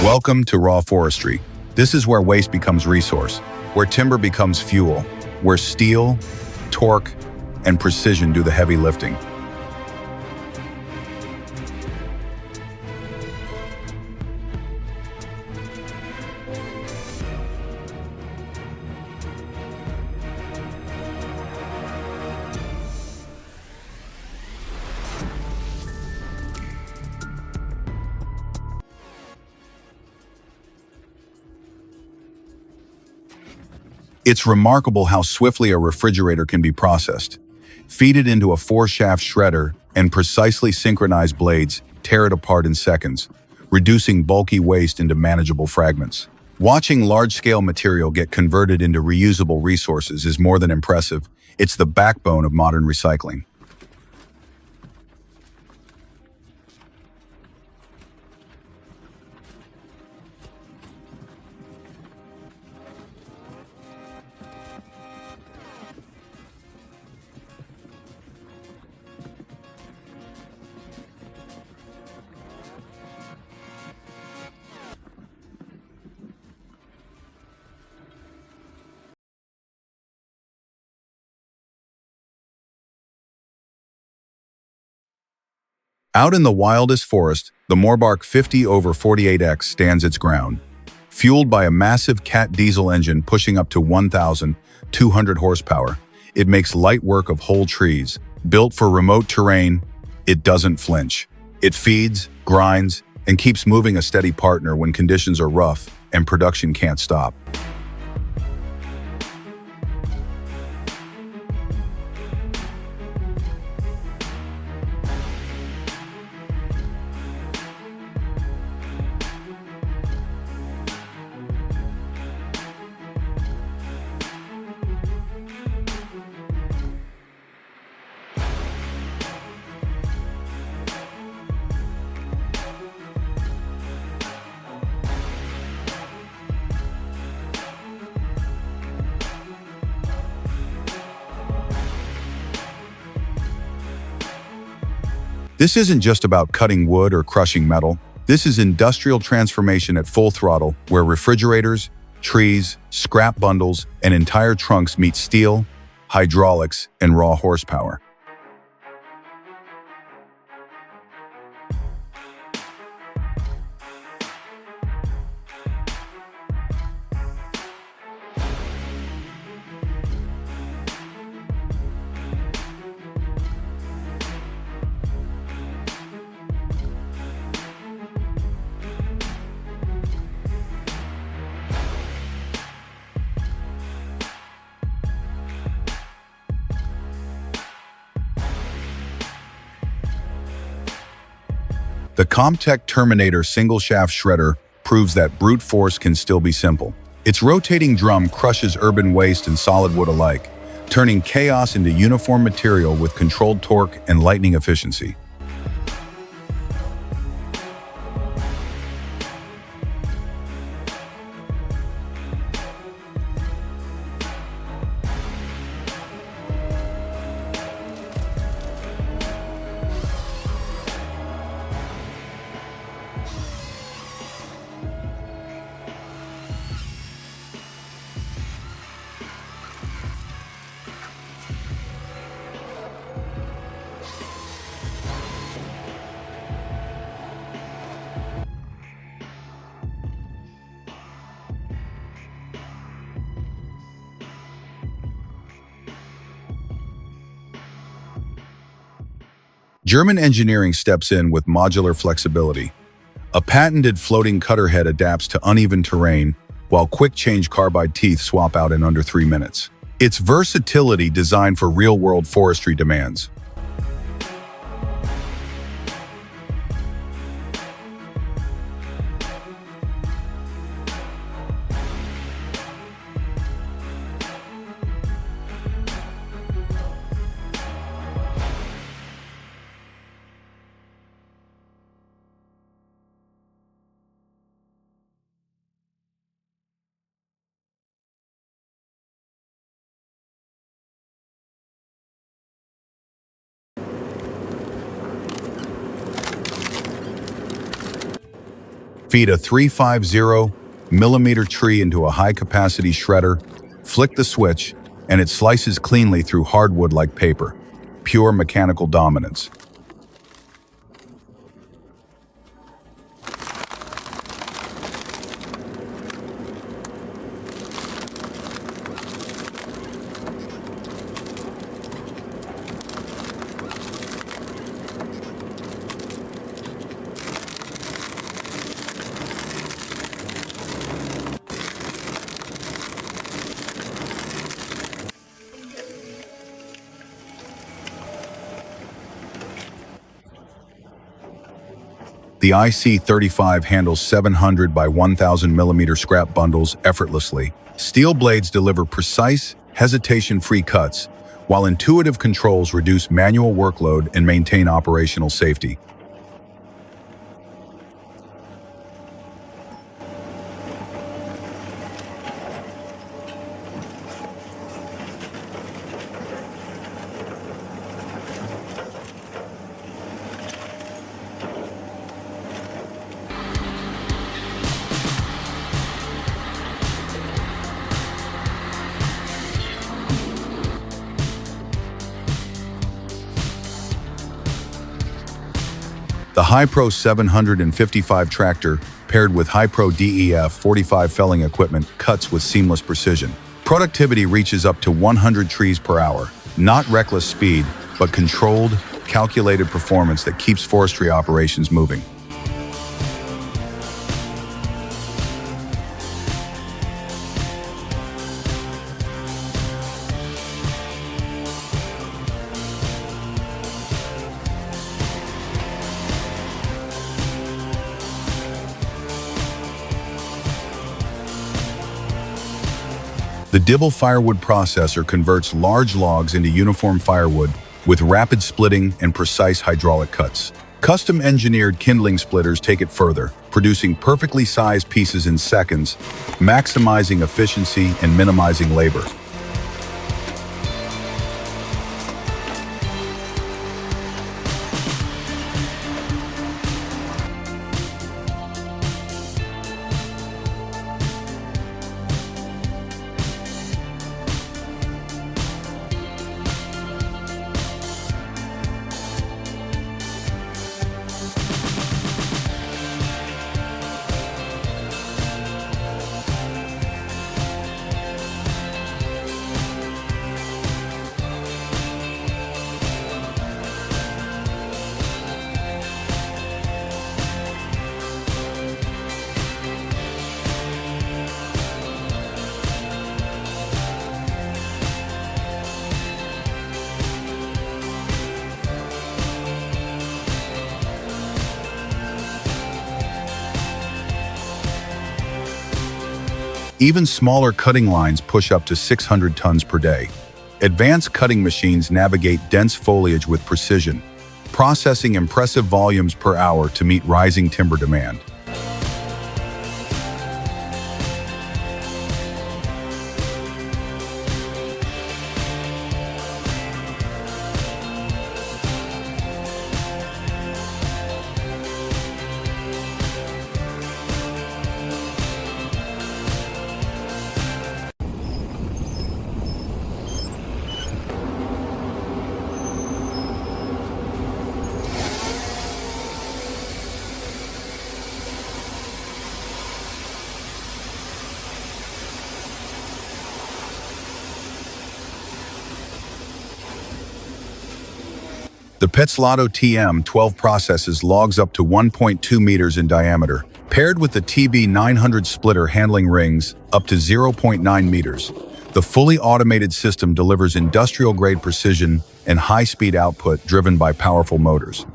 Welcome to Raw Forestry. This is where waste becomes resource, where timber becomes fuel, where steel, torque, and precision do the heavy lifting. It's remarkable how swiftly a refrigerator can be processed. Feed it into a 4-shaft shredder, and precisely synchronized blades tear it apart in seconds, reducing bulky waste into manageable fragments. Watching large-scale material get converted into reusable resources is more than impressive. It's the backbone of modern recycling. Out in the wildest forest, the Morbark 50/48X stands its ground. Fueled by a massive Cat diesel engine pushing up to 1,200 horsepower, it makes light work of whole trees. Built for remote terrain, it doesn't flinch. It feeds, grinds, and keeps moving, a steady partner when conditions are rough and production can't stop. This isn't just about cutting wood or crushing metal. This is industrial transformation at full throttle, where refrigerators, trees, scrap bundles, and entire trunks meet steel, hydraulics, and raw horsepower. The Comtech Terminator single-shaft shredder proves that brute force can still be simple. Its rotating drum crushes urban waste and solid wood alike, turning chaos into uniform material with controlled torque and lightning efficiency. German engineering steps in with modular flexibility. A patented floating cutter head adapts to uneven terrain, while quick-change carbide teeth swap out in under 3 minutes. It's versatility designed for real-world forestry demands. Feed a 350 mm tree into a high-capacity shredder, flick the switch, and it slices cleanly through hardwood like paper. Pure mechanical dominance. The IC-35 handles 700 by 1000 millimeter scrap bundles effortlessly. Steel blades deliver precise, hesitation-free cuts, while intuitive controls reduce manual workload and maintain operational safety. The Hi-Pro 755 tractor, paired with Hi-Pro DEF 45 felling equipment, cuts with seamless precision. Productivity reaches up to 100 trees per hour. Not reckless speed, but controlled, calculated performance that keeps forestry operations moving. The Dibble firewood processor converts large logs into uniform firewood with rapid splitting and precise hydraulic cuts. Custom-engineered kindling splitters take it further, producing perfectly sized pieces in seconds, maximizing efficiency and minimizing labor. Even smaller cutting lines push up to 600 tons per day. Advanced cutting machines navigate dense foliage with precision, processing impressive volumes per hour to meet rising timber demand. The Petzlato TM12 processes logs up to 1.2 meters in diameter, paired with the TB900 splitter handling rings up to 0.9 meters. The fully automated system delivers industrial-grade precision and high-speed output driven by powerful motors.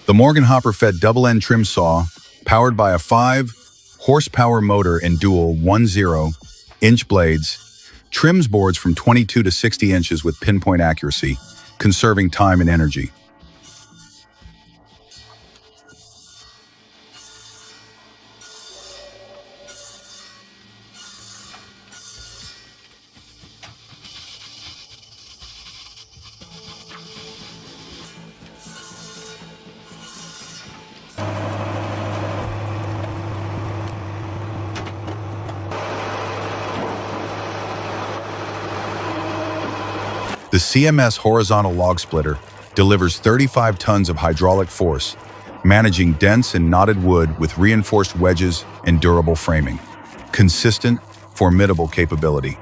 The Morgan hopper-fed double-end trim saw, powered by a 5-horsepower motor and dual 10-inch blades, trims boards from 22 to 60 inches with pinpoint accuracy, conserving time and energy. The CMS horizontal log splitter delivers 35 tons of hydraulic force, managing dense and knotted wood with reinforced wedges and durable framing. Consistent, formidable capability.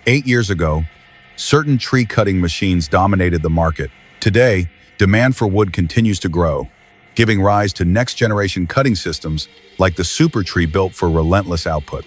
Eight years ago, certain tree-cutting machines dominated the market. Today, demand for wood continues to grow, giving rise to next-generation cutting systems like the Super Tree built for relentless output.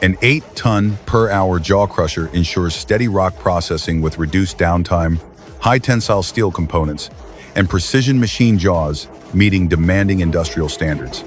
An 8-ton-per-hour jaw crusher ensures steady rock processing with reduced downtime, high-tensile steel components, and precision machine jaws meeting demanding industrial standards.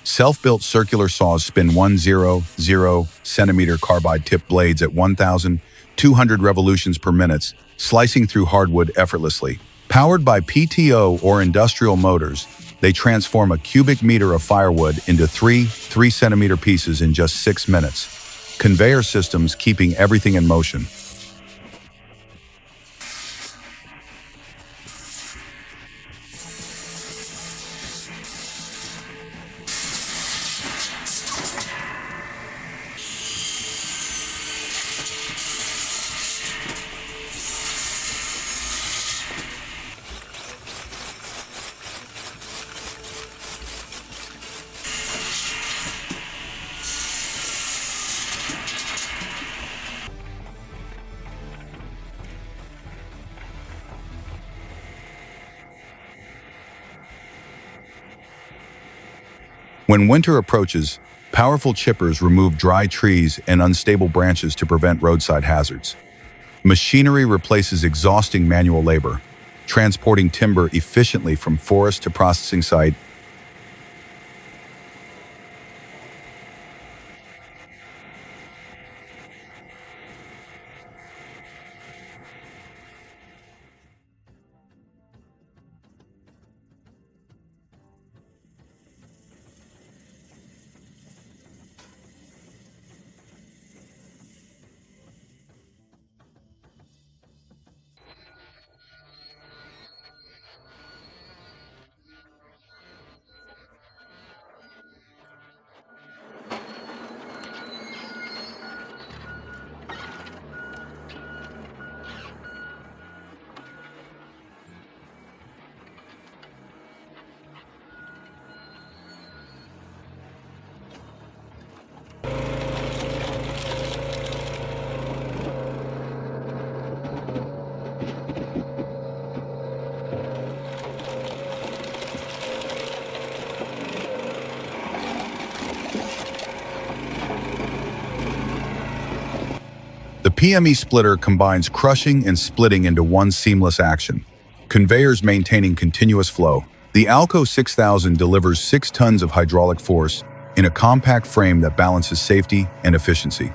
Self-built circular saws spin 100 carbide tip blades at 1,200 revolutions per minute, slicing through hardwood effortlessly. Powered by PTO or industrial motors, they transform a cubic meter of firewood into 3-centimeter pieces in just 6 minutes. Conveyor systems keeping everything in motion. When winter approaches, powerful chippers remove dry trees and unstable branches to prevent roadside hazards. Machinery replaces exhausting manual labor, transporting timber efficiently from forest to processing site. The PME splitter combines crushing and splitting into one seamless action. Conveyors maintaining continuous flow. The Alco 6000 delivers 6 tons of hydraulic force in a compact frame that balances safety and efficiency.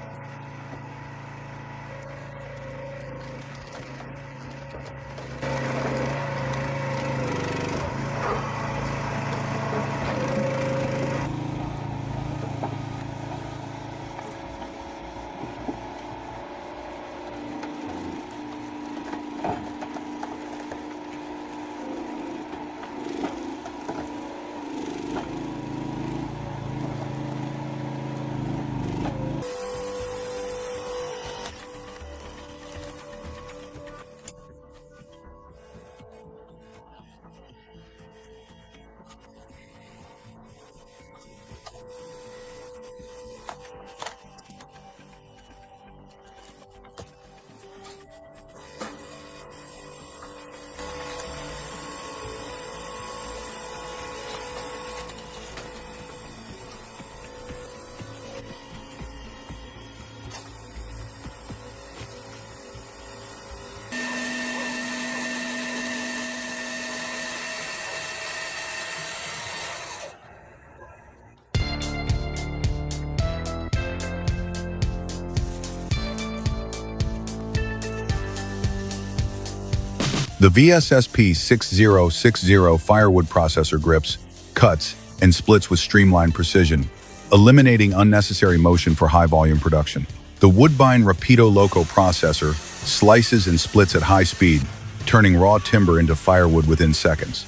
The VSSP 6060 firewood processor grips, cuts, and splits with streamlined precision, eliminating unnecessary motion for high-volume production. The Woodbine Rapido Loco processor slices and splits at high speed, turning raw timber into firewood within seconds.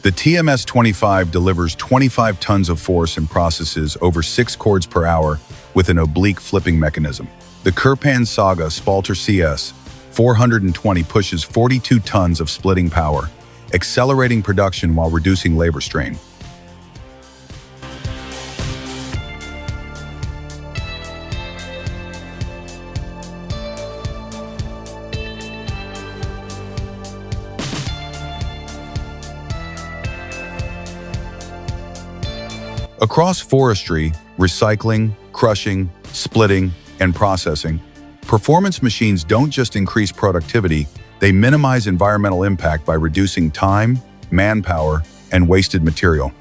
The TMS-25 delivers 25 tons of force and processes over 6 cords per hour with an oblique flipping mechanism. The Kirpan Saga Spalter CS 420 pushes 42 tons of splitting power, accelerating production while reducing labor strain. Across forestry, recycling, crushing, splitting, and processing, performance machines don't just increase productivity, they minimize environmental impact by reducing time, manpower, and wasted material.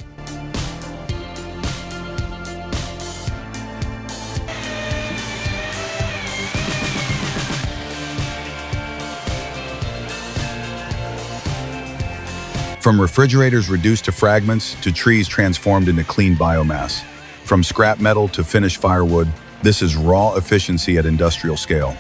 From refrigerators reduced to fragments to trees transformed into clean biomass. From scrap metal to finished firewood, this is raw efficiency at industrial scale.